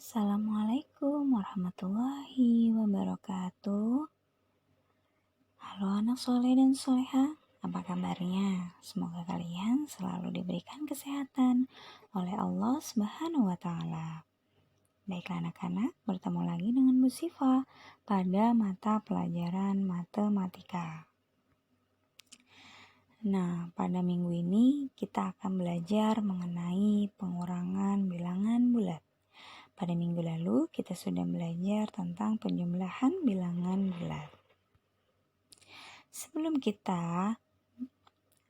Assalamualaikum warahmatullahi wabarakatuh. Halo anak soleh dan soleha, apa kabarnya? Semoga kalian selalu diberikan kesehatan oleh Allah Subhanahu wa Ta'ala. Baiklah anak-anak, bertemu lagi dengan Bu Sifa pada mata pelajaran matematika. Nah, pada minggu ini kita akan belajar mengenai pengurangan bilangan bulat. Pada minggu lalu kita sudah belajar tentang penjumlahan bilangan bulat. Sebelum kita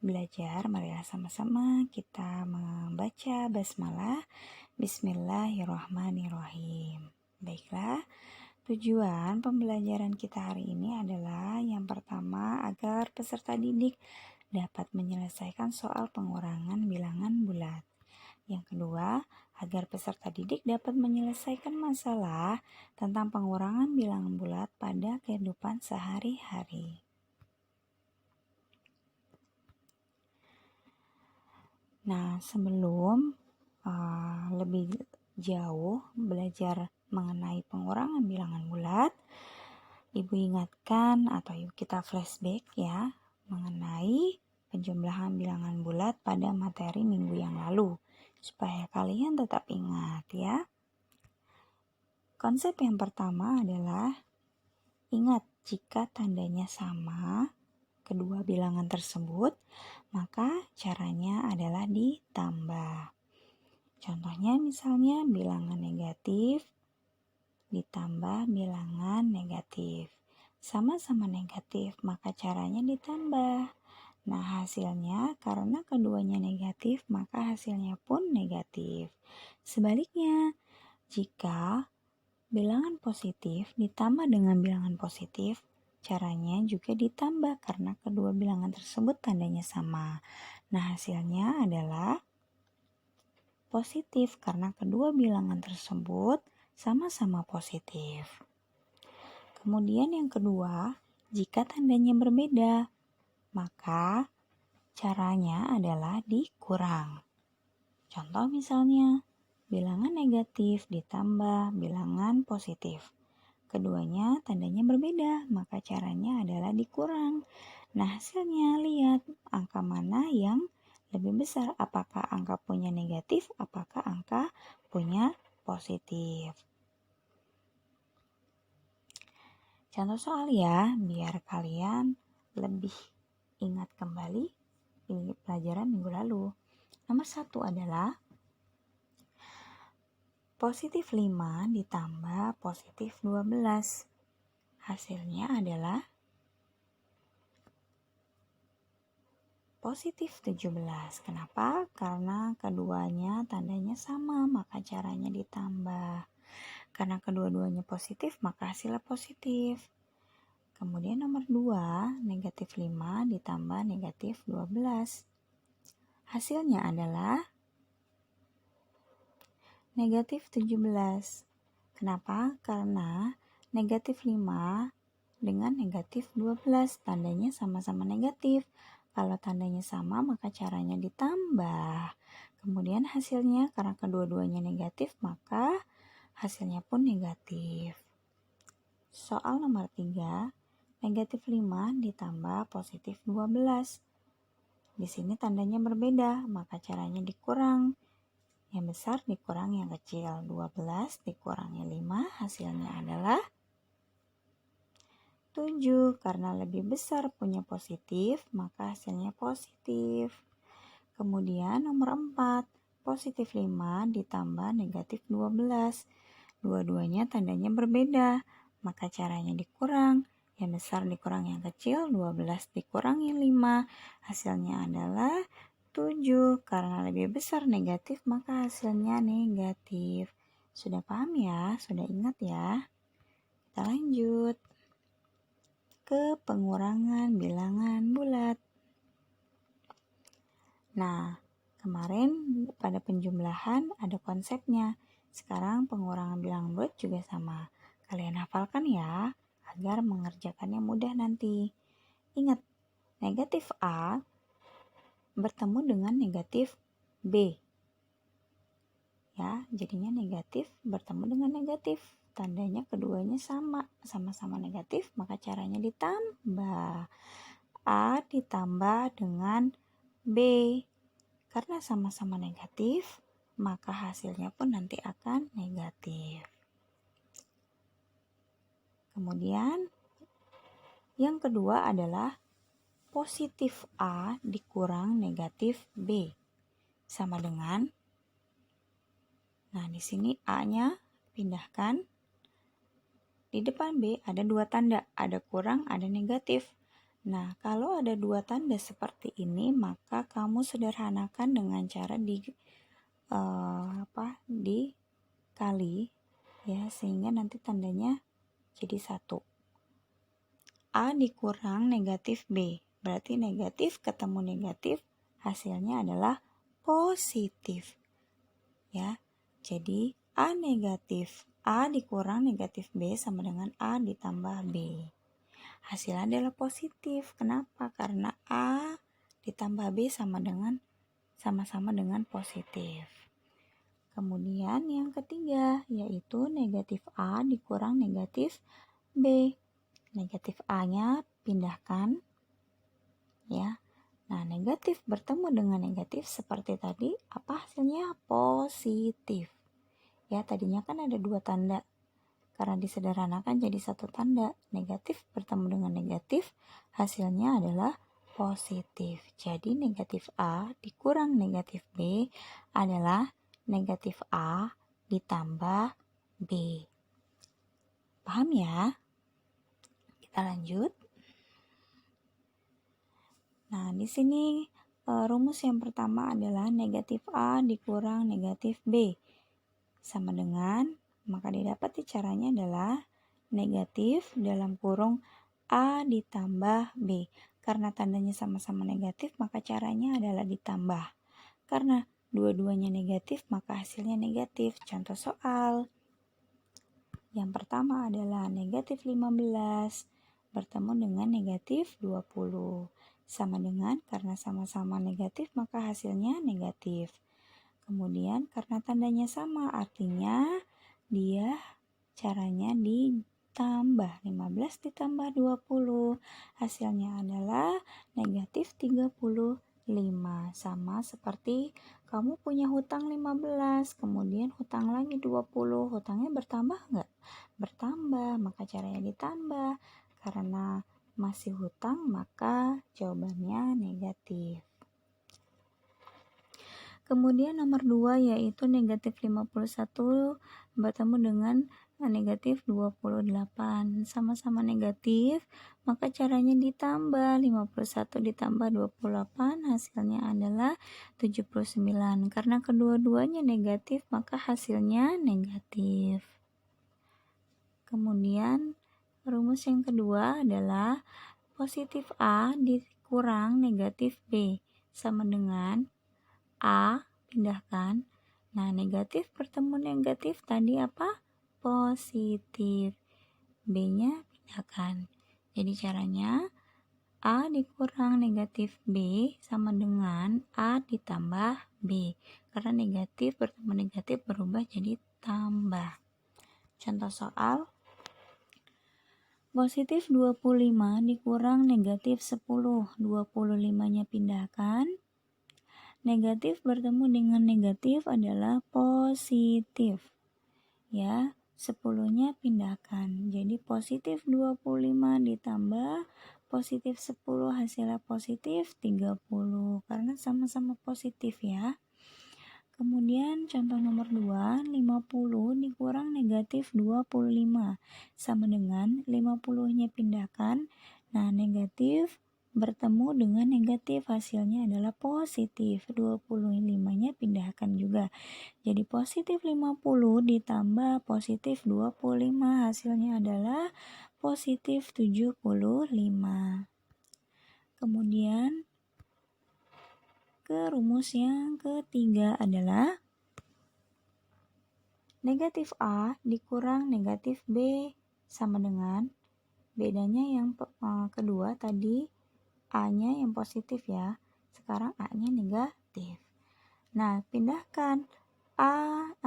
belajar, marilah sama-sama kita membaca basmalah. Bismillahirrahmanirrahim. Baiklah, tujuan pembelajaran kita hari ini adalah yang pertama agar peserta didik dapat menyelesaikan soal pengurangan bilangan bulat. Yang kedua, agar peserta didik dapat menyelesaikan masalah tentang pengurangan bilangan bulat pada kehidupan sehari-hari. Nah, sebelum lebih jauh belajar mengenai pengurangan bilangan bulat, Ibu ingatkan atau yuk kita flashback ya mengenai penjumlahan bilangan bulat pada materi minggu yang lalu, supaya kalian tetap ingat ya. Konsep yang pertama adalah ingat jika tandanya sama kedua bilangan tersebut, maka caranya adalah ditambah. Contohnya misalnya bilangan negatif ditambah bilangan negatif. Sama-sama negatif, maka caranya ditambah. Nah, hasilnya karena keduanya negatif, maka hasilnya pun negatif. Sebaliknya, jika bilangan positif ditambah dengan bilangan positif, caranya juga ditambah karena kedua bilangan tersebut tandanya sama. Nah, hasilnya adalah positif karena kedua bilangan tersebut sama-sama positif. Kemudian yang kedua, jika tandanya berbeda, maka caranya adalah dikurang. Contoh misalnya, bilangan negatif ditambah bilangan positif. Keduanya tandanya berbeda, maka caranya adalah dikurang. Nah, hasilnya lihat angka mana yang lebih besar. Apakah angka punya negatif, apakah angka punya positif. Contoh soal ya, biar kalian lebih ingat kembali di pelajaran minggu lalu. Nomor 1 adalah positif 5 ditambah positif 12. Hasilnya adalah positif 17. Kenapa? Karena keduanya tandanya sama, maka caranya ditambah. Karena kedua-duanya positif, maka hasilnya positif. Kemudian nomor 2, negatif 5 ditambah negatif 12. Hasilnya adalah negatif 17. Kenapa? Karena negatif 5 dengan negatif 12 tandanya sama-sama negatif. Kalau tandanya sama maka caranya ditambah. Kemudian hasilnya karena kedua-duanya negatif maka hasilnya pun negatif. Soal nomor 3, negatif 5 ditambah positif 12. Di sini tandanya berbeda, maka caranya dikurang. Yang besar dikurang yang kecil. 12 dikurangi 5, hasilnya adalah 7. Karena lebih besar punya positif, maka hasilnya positif. Kemudian nomor 4, positif 5 ditambah negatif 12. Dua-duanya tandanya berbeda, maka caranya dikurang. Yang besar dikurang yang kecil, 12 dikurangi 5, hasilnya adalah 7. Karena lebih besar negatif, maka hasilnya negatif. Sudah paham ya? Sudah ingat ya? Kita lanjut ke pengurangan bilangan bulat. Nah, kemarin pada penjumlahan ada konsepnya. Sekarang pengurangan bilangan bulat juga sama. Kalian hafalkan ya, agar mengerjakannya mudah nanti. Ingat, negatif A bertemu dengan negatif B. ya, jadinya negatif bertemu dengan negatif. Tandanya keduanya sama-sama negatif, maka caranya ditambah. A ditambah dengan B. Karena sama-sama negatif, maka hasilnya pun nanti akan negatif. Kemudian yang kedua adalah positif A dikurang negatif B. Sama dengan, nah di sini A-nya pindahkan. Di depan B ada dua tanda, ada kurang, ada negatif. Nah, kalau ada dua tanda seperti ini, maka kamu sederhanakan dengan cara dikali ya, sehingga nanti tandanya jadi 1. A dikurang negatif B, berarti negatif ketemu negatif, hasilnya adalah positif. Ya, jadi A dikurang negatif B sama dengan A ditambah B. Hasilnya adalah positif. Kenapa? Karena A ditambah B sama-sama dengan positif. Kemudian yang ketiga yaitu negatif A dikurang negatif B. Negatif A-nya pindahkan ya. Nah, negatif bertemu dengan negatif seperti tadi, apa hasilnya? Positif. Ya, tadinya kan ada dua tanda. Karena disederhanakan jadi satu tanda. Negatif bertemu dengan negatif, hasilnya adalah positif. Jadi negatif A dikurang negatif B adalah negatif A ditambah B. Paham ya? Kita lanjut. Nah, di sini rumus yang pertama adalah negatif A dikurang negatif B. Sama dengan, maka didapati caranya adalah negatif dalam kurung A ditambah B. Karena tandanya sama-sama negatif, maka caranya adalah ditambah. Karena dua-duanya negatif, maka hasilnya negatif. Contoh soal. Yang pertama adalah negatif 15 bertemu dengan negatif 20. Sama dengan, karena sama-sama negatif, maka hasilnya negatif. Kemudian karena tandanya sama, artinya dia caranya ditambah. 15 ditambah 20, hasilnya adalah negatif 35. Sama seperti kamu punya hutang 15, kemudian hutang lagi 20, hutangnya bertambah nggak? Bertambah, maka caranya ditambah. Karena masih hutang, maka jawabannya negatif. Kemudian nomor 2 yaitu negatif 51 bertemu dengan negatif 28. Sama-sama negatif, maka caranya ditambah. 51 ditambah 28 hasilnya adalah 79. Karena kedua-duanya negatif, maka hasilnya negatif. Kemudian rumus yang kedua adalah positif A dikurang negatif B sama dengan A pindahkan. Nah, negatif bertemu negatif tadi apa? Positif. B-nya pindahkan. Jadi caranya A dikurang negatif B sama dengan A ditambah B. Karena negatif bertemu negatif berubah jadi tambah. Contoh soal. Positif 25 dikurang negatif 10. 25-nya pindahkan. Negatif bertemu dengan negatif adalah positif. Ya, 10-nya pindahkan. Jadi positif 25 ditambah positif 10 hasilnya positif 30. Karena sama-sama positif ya. Kemudian contoh nomor 2, 50 dikurang negatif 25. Sama dengan 50-nya pindahkan. Nah, negatif bertemu dengan negatif, hasilnya adalah positif. 25-nya pindahkan juga. Jadi positif 50 ditambah positif 25, hasilnya adalah positif 75. Kemudian ke rumus yang ketiga adalah negatif A dikurang negatif B sama dengan, bedanya yang kedua tadi A-nya yang positif ya, sekarang A-nya negatif. Nah, pindahkan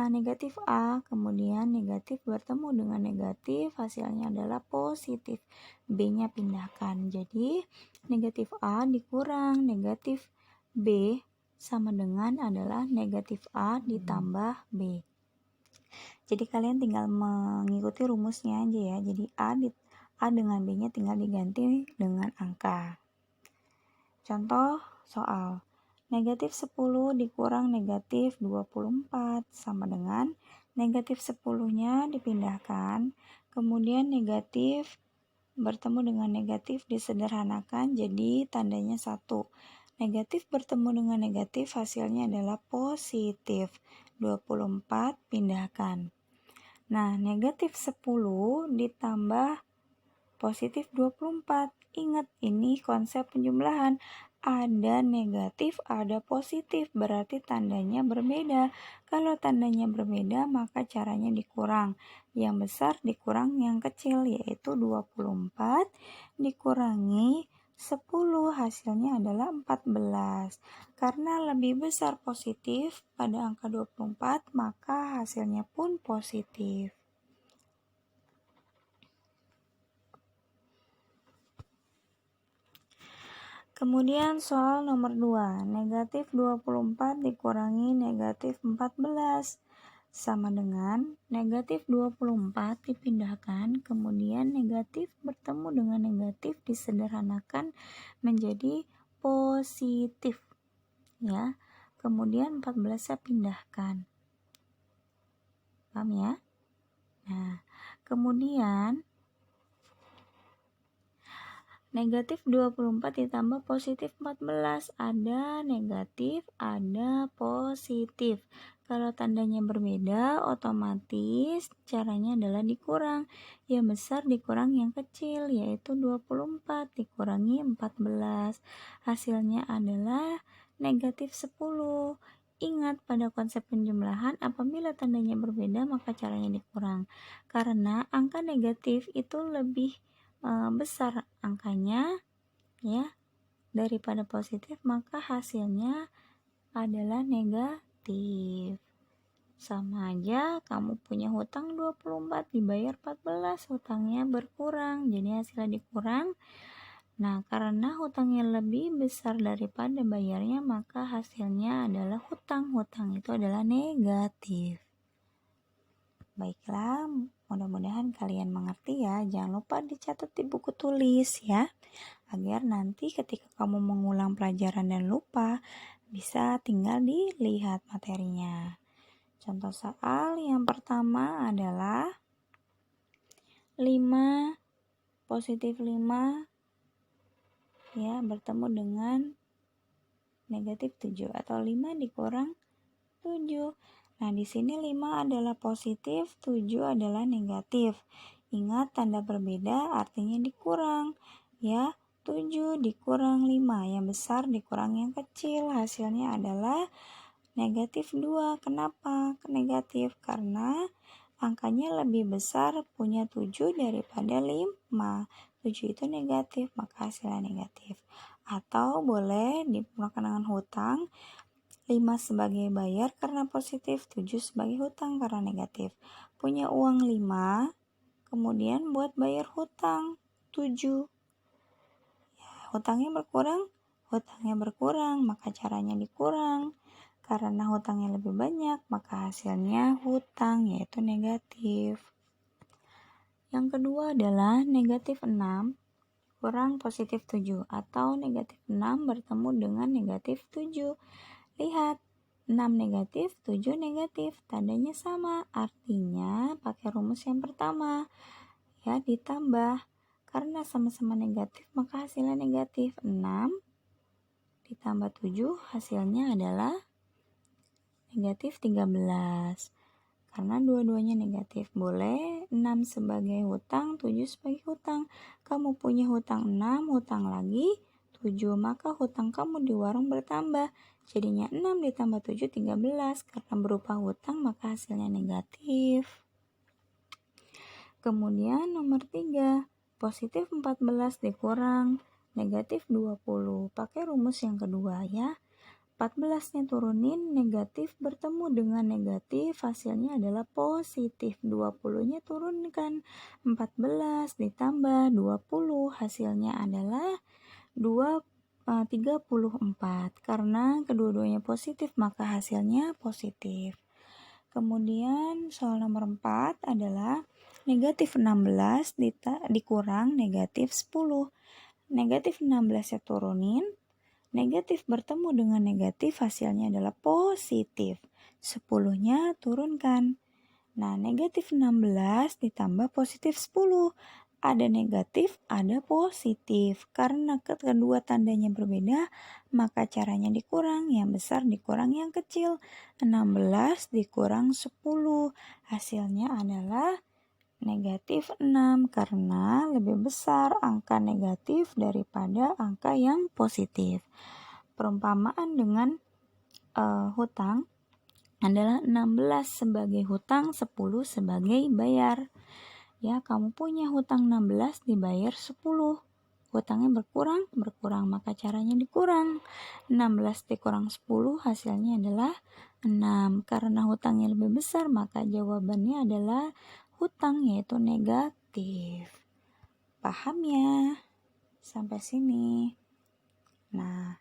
negatif A, kemudian negatif bertemu dengan negatif, hasilnya adalah positif. B-nya pindahkan. Jadi, negatif A dikurang negatif B sama dengan adalah negatif A ditambah B. Jadi, kalian tinggal mengikuti rumusnya aja ya. Jadi, A dengan B-nya tinggal diganti dengan angka. Contoh soal. Negatif 10 dikurang negatif 24 sama dengan negatif 10-nya dipindahkan, kemudian negatif bertemu dengan negatif disederhanakan jadi tandanya 1. Negatif bertemu dengan negatif hasilnya adalah positif. 24 pindahkan. Nah, negatif 10 ditambah positif 24. Ingat, ini konsep penjumlahan. Ada negatif, ada positif, berarti tandanya berbeda. Kalau tandanya berbeda, maka caranya dikurang. Yang besar dikurang yang kecil, yaitu 24 dikurangi 10, hasilnya adalah 14. Karena lebih besar positif pada angka 24, maka hasilnya pun positif. Kemudian soal nomor 2, negatif 24 dikurangi negatif 14 sama dengan negatif 24 dipindahkan, kemudian negatif bertemu dengan negatif disederhanakan menjadi positif. Ya, kemudian 14 saya pindahkan. Paham ya? Nah, kemudian negatif 24 ditambah positif 14. Ada negatif, ada positif. Kalau tandanya berbeda, otomatis caranya adalah dikurang. Yang besar dikurang yang kecil, yaitu 24 dikurangi 14. Hasilnya adalah negatif 10. Ingat, pada konsep penjumlahan, apabila tandanya berbeda, maka caranya dikurang. Karena angka negatif itu lebih besar angkanya ya daripada positif, maka hasilnya adalah negatif. Sama aja kamu punya hutang 24 dibayar 14, hutangnya berkurang, jadi hasilnya dikurang. Nah, karena hutangnya lebih besar daripada bayarnya, maka hasilnya adalah hutang. Hutang itu adalah negatif. Baiklah, mudah-mudahan kalian mengerti ya. Jangan lupa dicatat di buku tulis ya, agar nanti ketika kamu mengulang pelajaran dan lupa, bisa tinggal dilihat materinya. Contoh soal yang pertama adalah 5 positif 5 ya bertemu dengan negatif 7 atau 5 dikurang 7. Nah, di sini 5 adalah positif, 7 adalah negatif. Ingat, tanda berbeda artinya dikurang. Ya, 7 dikurang 5, yang besar dikurang yang kecil. Hasilnya adalah negatif 2. Kenapa negatif? Karena angkanya lebih besar, punya 7 daripada 5. 7 itu negatif, maka hasilnya negatif. Atau boleh diperlukan dengan hutang. 5 sebagai bayar karena positif, 7 sebagai hutang karena negatif. Punya uang 5, kemudian buat bayar hutang 7. Ya, hutangnya berkurang, maka caranya dikurang. Karena hutangnya lebih banyak, maka hasilnya hutang, yaitu negatif. Yang kedua adalah negatif 6 kurang positif 7, atau negatif 6 bertemu dengan negatif 7. Lihat, 6 negatif, 7 negatif, tandanya sama, artinya pakai rumus yang pertama ya, ditambah. Karena sama-sama negatif, maka hasilnya negatif. 6 ditambah 7 hasilnya adalah negatif 13. Karena dua-duanya negatif, boleh 6 sebagai hutang, 7 sebagai hutang. Kamu punya hutang 6, hutang lagi 7, maka hutang kamu di warung bertambah. Jadinya 6 ditambah 7, 13. Karena berupa hutang, maka hasilnya negatif. Kemudian nomor 3, positif 14 dikurang negatif 20. Pakai rumus yang kedua ya. 14-nya turunin, negatif bertemu dengan negatif, hasilnya adalah positif. 20-nya turunkan, 14 ditambah 20, hasilnya adalah 34. Karena kedua-duanya positif, maka hasilnya positif. Kemudian soal nomor 4 adalah negatif 16 dikurang negatif 10. Negatif 16-nya turunin, negatif bertemu dengan negatif, hasilnya adalah positif. 10-nya turunkan. Nah, negatif 16 ditambah positif 10. Ada negatif, ada positif. Karena kedua tandanya berbeda, maka caranya dikurang. Yang besar dikurang yang kecil. 16 dikurang 10. Hasilnya adalah negatif 6 karena lebih besar angka negatif daripada angka yang positif. Perumpamaan dengan hutang adalah 16 sebagai hutang, 10 sebagai bayar. Ya, kamu punya hutang 16 dibayar 10. Hutangnya berkurang, maka caranya dikurang. 16 dikurang 10 hasilnya adalah 6. Karena hutangnya lebih besar, maka jawabannya adalah hutang, yaitu negatif. Paham ya? Sampai sini. Nah,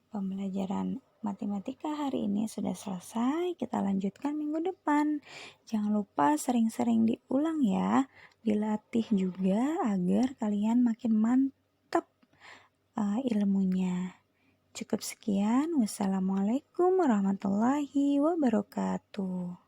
pembelajaran matematika hari ini sudah selesai. Kita lanjutkan minggu depan. Jangan lupa sering-sering diulang ya. Dilatih juga agar kalian makin mantap ilmunya. Cukup sekian. Wassalamualaikum warahmatullahi wabarakatuh.